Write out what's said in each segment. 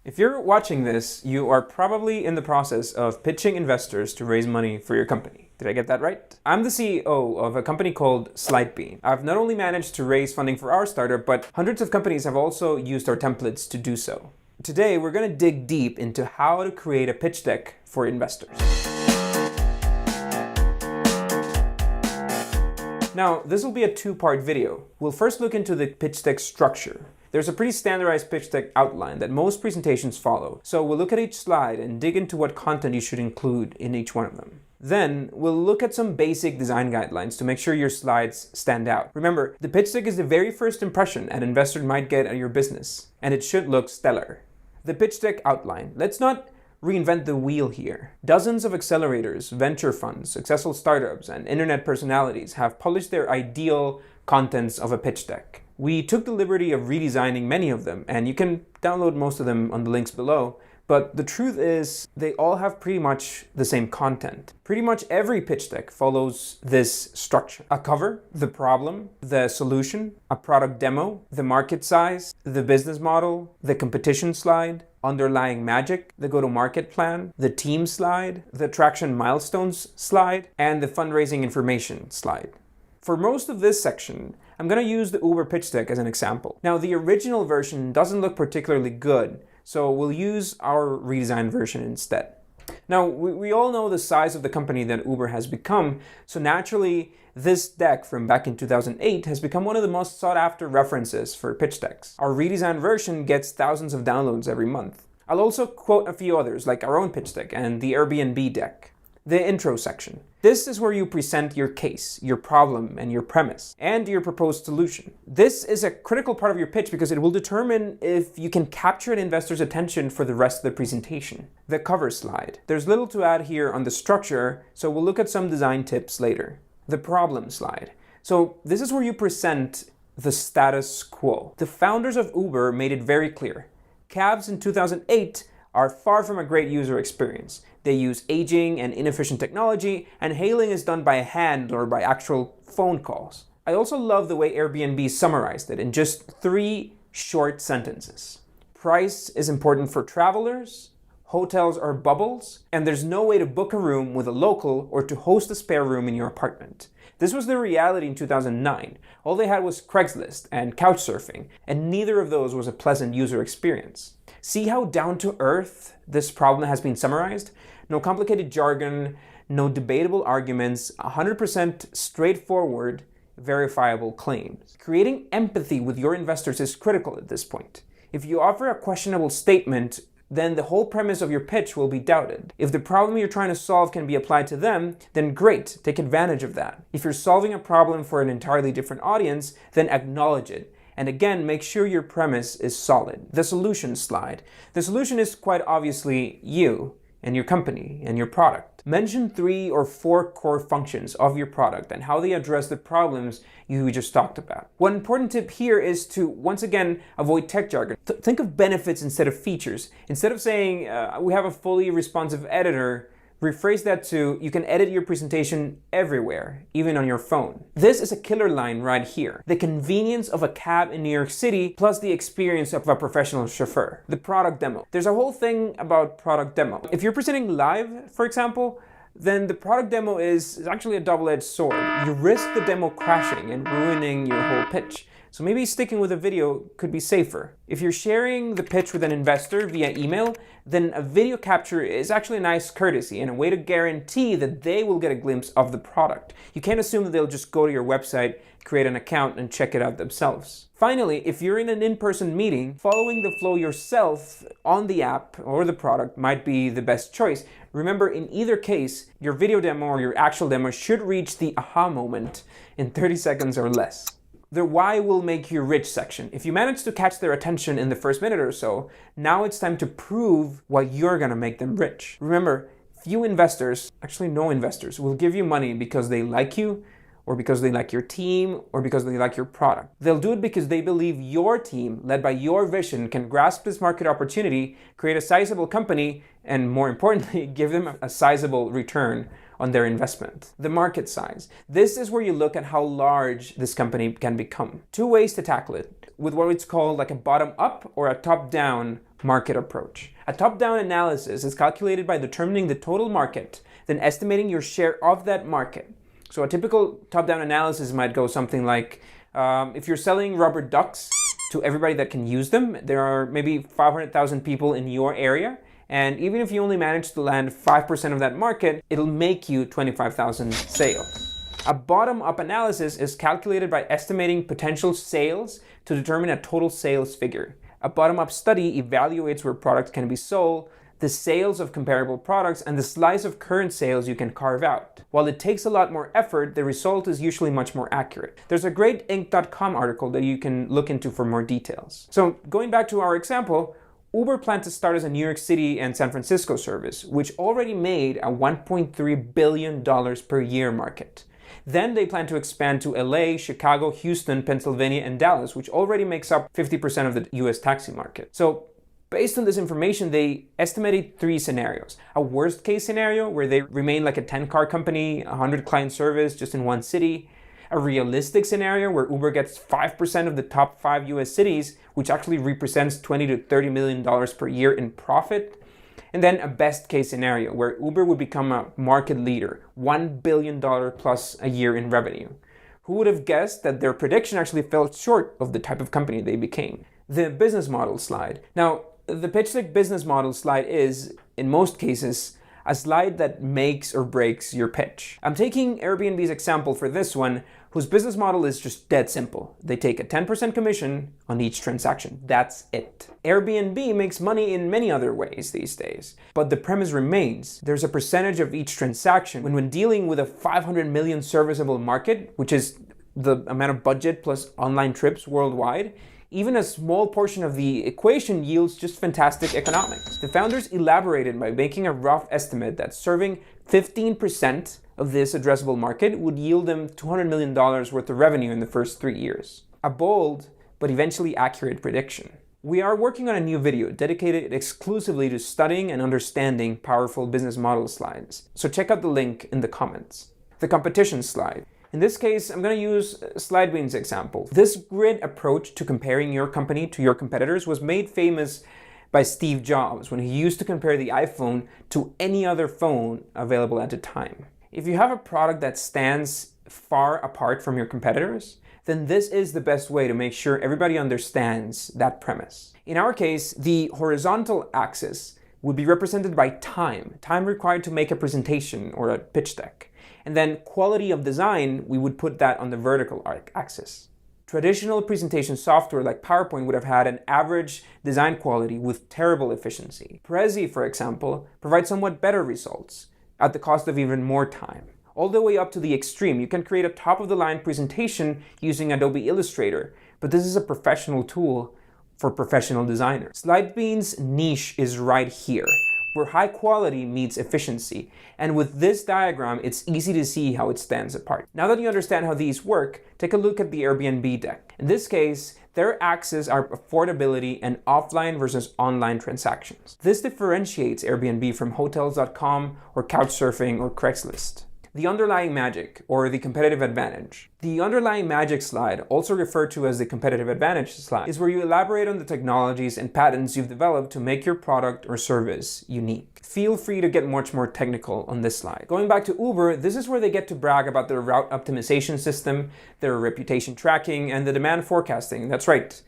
If you're watching this, you are probably in the process of pitching investors to raise money for your company. Did I get that right? I'm the CEO of a company called Slidebean. I've not only managed to raise funding for our startup, but hundreds of companies have also used our templates to do so. Today, we're going to dig deep into how to create a pitch deck for investors. Now, this will be a two-part video. We'll first look into the pitch deck structure. There's a pretty standardized pitch deck outline that most presentations follow, so we'll look at each slide and dig into what content you should include in each one of them. Then, we'll look at some basic design guidelines to make sure your slides stand out. Remember, the pitch deck is the very first impression an investor might get at your business, and it should look stellar. The pitch deck outline. Let's not reinvent the wheel here. Dozens of accelerators, venture funds, successful startups, and internet personalities have published their ideal contents of a pitch deck. We took the liberty of redesigning many of them, and you can download most of them on the links below. But the truth is, they all have pretty much the same content. Pretty much every pitch deck follows this structure. A cover, the problem, the solution, a product demo, the market size, the business model, the competition slide, underlying magic, the go-to-market plan, the team slide, the traction milestones slide, and the fundraising information slide. For most of this section, I'm going to use the Uber pitch deck as an example. Now, the original version doesn't look particularly good, so we'll use our redesigned version instead. Now, we all know the size of the company that Uber has become, so naturally, this deck from back in 2008 has become one of the most sought-after references for pitch decks. Our redesigned version gets thousands of downloads every month. I'll also quote a few others, like our own pitch deck and the Airbnb deck. The intro section. This is where you present your case, your problem, and your premise, and your proposed solution. This is a critical part of your pitch because it will determine if you can capture an investor's attention for the rest of the presentation. The cover slide. There's little to add here on the structure, so we'll look at some design tips later. The problem slide. So this is where you present the status quo. The founders of Uber made it very clear. Cabs in 2008 are far from a great user experience. They use aging and inefficient technology, and hailing is done by hand or by actual phone calls. I also love the way Airbnb summarized it in just 3 short sentences. Price is important for travelers, hotels are bubbles, and there's no way to book a room with a local or to host a spare room in your apartment. This was the reality in 2009. All they had was Craigslist and Couchsurfing, and neither of those was a pleasant user experience. See how down to earth this problem has been summarized? No complicated jargon, no debatable arguments, 100% straightforward, verifiable claims. Creating empathy with your investors is critical at this point. If you offer a questionable statement, then the whole premise of your pitch will be doubted. If the problem you're trying to solve can be applied to them, then great, take advantage of that. If you're solving a problem for an entirely different audience, then acknowledge it. And again, make sure your premise is solid. The solution slide. The solution is quite obviously you and your company and your product. Mention 3 or 4 core functions of your product and how they address the problems you just talked about. One important tip here is to, once again, avoid tech jargon. Think of benefits instead of features. Instead of saying, we have a fully responsive editor, rephrase that to, you can edit your presentation everywhere, even on your phone. This is a killer line right here. The convenience of a cab in New York City plus the experience of a professional chauffeur. The product demo. There's a whole thing about product demo. If you're presenting live, for example, then the product demo is actually a double-edged sword. You risk the demo crashing and ruining your whole pitch. So maybe sticking with a video could be safer. If you're sharing the pitch with an investor via email, then a video capture is actually a nice courtesy and a way to guarantee that they will get a glimpse of the product. You can't assume that they'll just go to your website, create an account, and check it out themselves. Finally, if you're in an in-person meeting, following the flow yourself on the app or the product might be the best choice. Remember, in either case, your video demo or your actual demo should reach the aha moment in 30 seconds or less. The why will make you rich section. If you manage to catch their attention in the first minute or so, now it's time to prove why you're gonna make them rich. Remember, few investors, actually no investors, will give you money because they like you, or because they like your team, or because they like your product. They'll do it because they believe your team, led by your vision, can grasp this market opportunity, create a sizable company, and more importantly, give them a sizable return on their investment. The market size. This is where you look at how large this company can become. Two ways to tackle it, with what it's called like a bottom-up or a top-down market approach. A top-down analysis is calculated by determining the total market, then estimating your share of that market. So a typical top-down analysis might go something like, if you're selling rubber ducks to everybody that can use them, there are maybe 500,000 people in your area, and even if you only manage to land 5% of that market, it'll make you 25,000 sales. A bottom-up analysis is calculated by estimating potential sales to determine a total sales figure. A bottom-up study evaluates where products can be sold, the sales of comparable products, and the slice of current sales you can carve out. While it takes a lot more effort, the result is usually much more accurate. There's a great Inc.com article that you can look into for more details. So going back to our example, Uber planned to start as a New York City and San Francisco service, which already made a $1.3 billion per year market. Then they plan to expand to LA, Chicago, Houston, Pennsylvania, and Dallas, which already makes up 50% of the US taxi market. So based on this information, they estimated 3 scenarios. A worst case scenario where they remain like a 10-car company, 100 client service just in one city. A realistic scenario where Uber gets 5% of the top 5 US cities, which actually represents $20 to $30 million per year in profit. And then a best case scenario where Uber would become a market leader, $1 billion plus a year in revenue. Who would have guessed that their prediction actually fell short of the type of company they became? The business model slide. Now, the pitch deck business model slide is, in most cases, a slide that makes or breaks your pitch. I'm taking Airbnb's example for this one, whose business model is just dead simple. They take a 10% commission on each transaction. That's it. Airbnb makes money in many other ways these days, but the premise remains. There's a percentage of each transaction. When dealing with a 500 million serviceable market, which is the amount of budget plus online trips worldwide, even a small portion of the equation yields just fantastic economics. The founders elaborated by making a rough estimate that serving 15% of this addressable market would yield them $200 million worth of revenue in the first 3 years. A bold, but eventually accurate prediction. We are working on a new video dedicated exclusively to studying and understanding powerful business model slides. So check out the link in the comments. The competition slide. In this case, I'm going to use Slidebean's example. This grid approach to comparing your company to your competitors was made famous by Steve Jobs when he used to compare the iPhone to any other phone available at the time. If you have a product that stands far apart from your competitors, then this is the best way to make sure everybody understands that premise. In our case, the horizontal axis would be represented by time required to make a presentation or a pitch deck. And then quality of design, we would put that on the vertical axis. Traditional presentation software like PowerPoint would have had an average design quality with terrible efficiency. Prezi, for example, provides somewhat better results at the cost of even more time. All the way up to the extreme, you can create a top-of-the-line presentation using Adobe Illustrator, but this is a professional tool for professional designers. Slidebean's niche is right here, where high quality meets efficiency. And with this diagram, it's easy to see how it stands apart. Now that you understand how these work, take a look at the Airbnb deck. In this case, their axes are affordability and offline versus online transactions. This differentiates Airbnb from Hotels.com or Couchsurfing or Craigslist. The underlying magic, or the competitive advantage. The underlying magic slide, also referred to as the competitive advantage slide, is where you elaborate on the technologies and patents you've developed to make your product or service unique. Feel free to get much more technical on this slide. Going back to Uber, this is where they get to brag about their route optimization system, their reputation tracking, and the demand forecasting. That's right,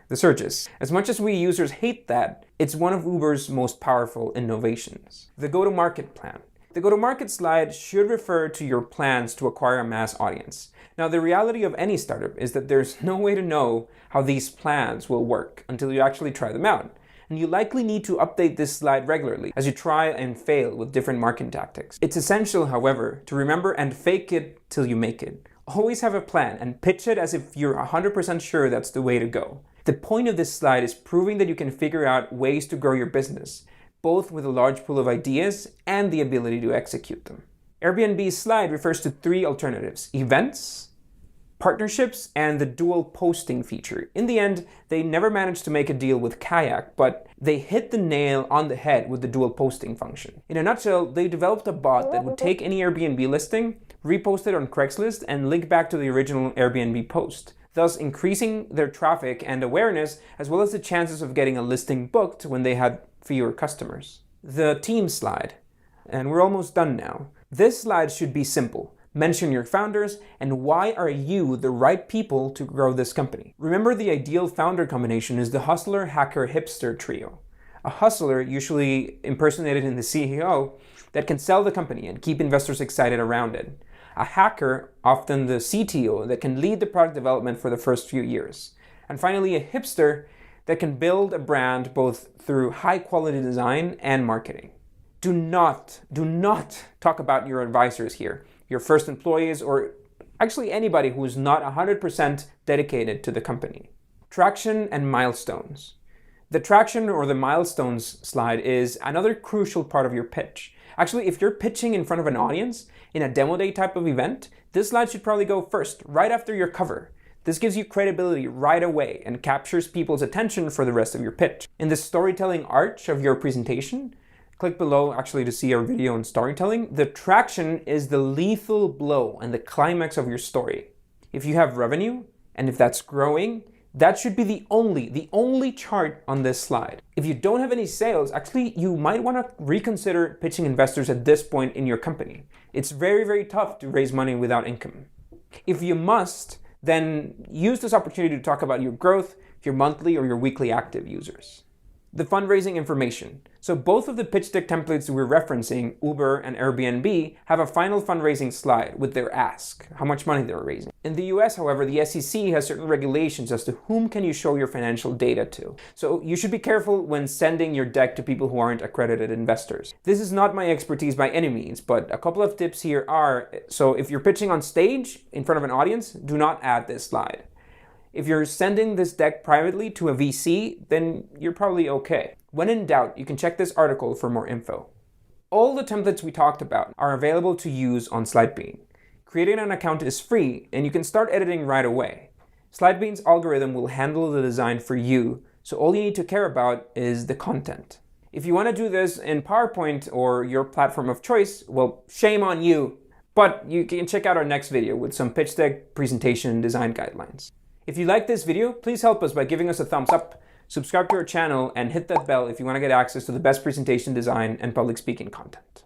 the surges. As much as we users hate that, it's one of Uber's most powerful innovations. The go-to-market plan. The go-to-market slide should refer to your plans to acquire a mass audience. Now, the reality of any startup is that there's no way to know how these plans will work until you actually try them out. And you likely need to update this slide regularly as you try and fail with different marketing tactics. It's essential, however, to remember and fake it till you make it. Always have a plan and pitch it as if you're 100% sure that's the way to go. The point of this slide is proving that you can figure out ways to grow your business, both with a large pool of ideas and the ability to execute them. Airbnb's slide refers to 3 alternatives: events, partnerships, and the dual posting feature. In the end, they never managed to make a deal with Kayak, but they hit the nail on the head with the dual posting function. In a nutshell, they developed a bot that would take any Airbnb listing, repost it on Craigslist, and link back to the original Airbnb post, thus increasing their traffic and awareness, as well as the chances of getting a listing booked when they had fewer customers. The team slide. And we're almost done now. This slide should be simple. Mention your founders and why are you the right people to grow this company. Remember, the ideal founder combination is the hustler, hacker, hipster trio. A hustler, usually impersonated in the CEO, that can sell the company and keep investors excited around it. A hacker, often the CTO, that can lead the product development for the first few years. And finally, a hipster that can build a brand both through high quality design and marketing. Do not talk about your advisors here, your first employees, or actually anybody who is not 100% dedicated to the company. Traction and milestones. The traction or the milestones slide is another crucial part of your pitch. Actually, if you're pitching in front of an audience in a demo day type of event, this slide should probably go first, right after your cover. This gives you credibility right away and captures people's attention for the rest of your pitch. In the storytelling arch of your presentation, click below actually to see our video on storytelling. The traction is the lethal blow and the climax of your story. If you have revenue, and if that's growing, that should be the only chart on this slide. If you don't have any sales, actually, you might want to reconsider pitching investors at this point in your company. It's very, very tough to raise money without income. If you must, then use this opportunity to talk about your growth, your monthly or your weekly active users. The fundraising information. So both of the pitch deck templates we're referencing, Uber and Airbnb, have a final fundraising slide with their ask, how much money they're raising. In the US, however, the SEC has certain regulations as to whom can you show your financial data to. So you should be careful when sending your deck to people who aren't accredited investors. This is not my expertise by any means, but a couple of tips here are, so if you're pitching on stage in front of an audience, do not add this slide. If you're sending this deck privately to a VC, then you're probably okay. When in doubt, you can check this article for more info. All the templates we talked about are available to use on Slidebean. Creating an account is free, and you can start editing right away. Slidebean's algorithm will handle the design for you, so all you need to care about is the content. If you want to do this in PowerPoint or your platform of choice, well, shame on you, but you can check out our next video with some pitch deck presentation design guidelines. If you like this video, please help us by giving us a thumbs up, subscribe to our channel, and hit that bell if you want to get access to the best presentation design and public speaking content.